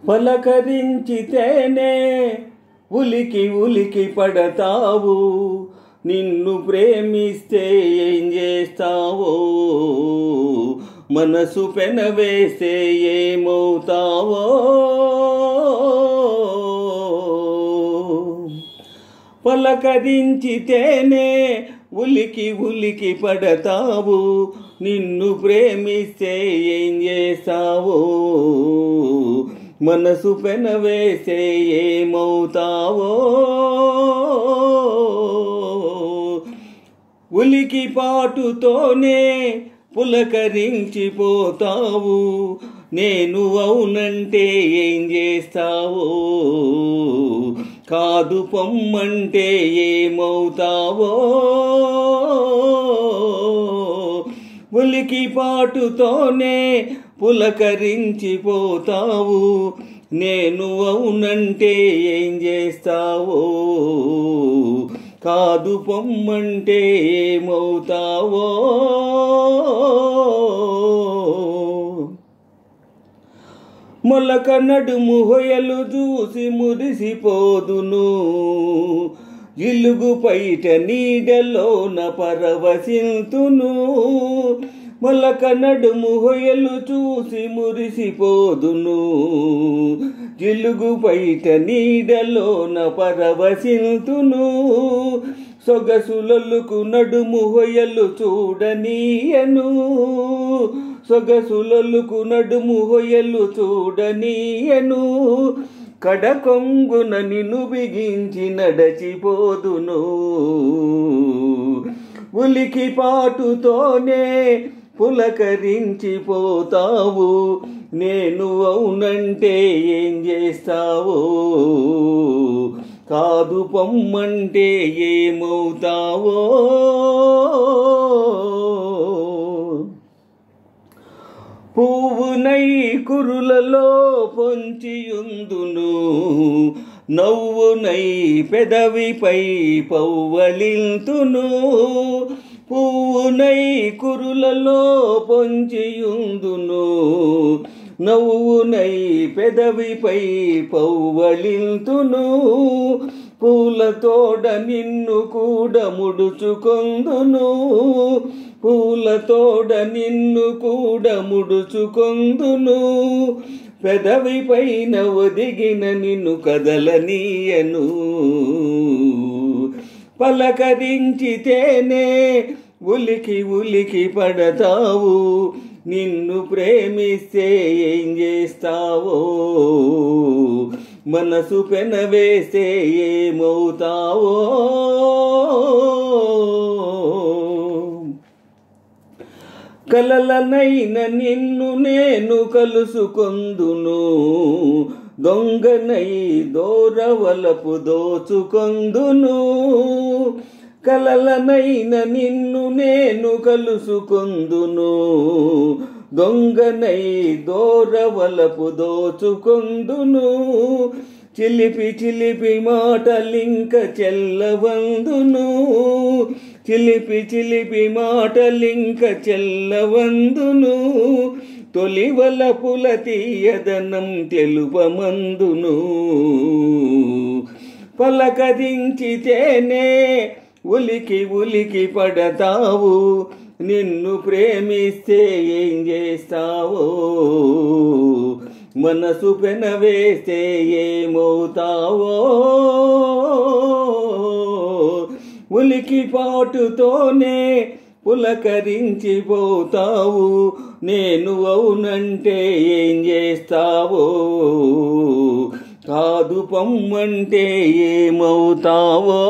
పలకరించితేనే ఉలికి ఉలికి పడతావు, నిన్ను ప్రేమిస్తే ఏం చేస్తావో, మనసు పెనవేస్తే ఏమవుతావో. పలకరించితేనే ఉలికి ఉలికి పడతావు, నిన్ను ప్రేమిస్తే ఏం చేస్తావో, మనసు పెనవేస్తే ఏమవుతావో. ఉలికి పాటుతోనే పులకరించిపోతావు, నేను అవునంటే ఏం చేస్తావో, కాదు పొమ్మంటే ఏమవుతావో. ఉలికి పాటుతోనే పులకరించిపోతావు, నేను అవునంటే ఏం చేస్తావో, కాదు పొమ్మంటే ఏమవుతావో. మొలక నడుము హొయలు చూసి మురిసిపోదును, జిలుగు పైట నీడలోన పరవశింతును. మొలక నడుము హొయలు చూసి మురిసిపోదును, జిలుగు పైట నీడలోన పరవశింతును. సొగసులొల్లుకు నడుము హొయలు చూడనీయను, సొగసులొల్లుకు నడుము హొయలు చూడనీయను. కడకొంగున నిన్ను బిగించి నడచిపోదును, ఉలికి పాటుతోనే పులకరించిపోతావు, నేను అవునంటే ఏం చేస్తావో, కాదు పొమ్మంటే ఏమవుతావో. పువ్వునై కురులలో పొంచియుందును, నవ్వునై పెదవిపై పౌవళింతును. పువ్వునై కురులలో పొంచియుందును, నవ్వునై పెదవిపై పౌవళింతును. పూలతోడ నిన్ను కూడా ముడుచుకొందును, పూలతోడ నిన్ను కూడా ముడుచుకొందును. పెదవి పైన ఒదిగిన నిన్ను కదలనీయను, పలకరించితేనే ఉలికి ఉలికి పడతావు, నిన్ను ప్రేమిస్తే ఏం చేస్తావో, మనసు పెనవేస్తే ఏమవుతావో. కలలనైన నిన్ను నేను కలుసుకొందును, దొంగనై దోరవలపు దోచుకొందును. కలలనైన నిన్ను నేను కలుసుకొందును, దొంగనై దోరవలపు దోచుకొందును. చిలిపి చిలిపి మాటలింక చెల్లవందును, చిలిపి చిలిపి మాటలింక చెల్లవందును. తొలివలపుల తీయదనం తెలుపమందును, పలకరించితేనే ఉలికి ఉలికి పడతావు, నిన్ను ప్రేమిస్తే ఏం చేస్తావో, మనసు పెనవేస్తే ఏమవుతావో. ఉలికి పాటుతోనే పులకరించిపోతావు, నేను అవునంటే ఏం చేస్తావో, కాదు పొమ్మంటే ఏమవుతావో.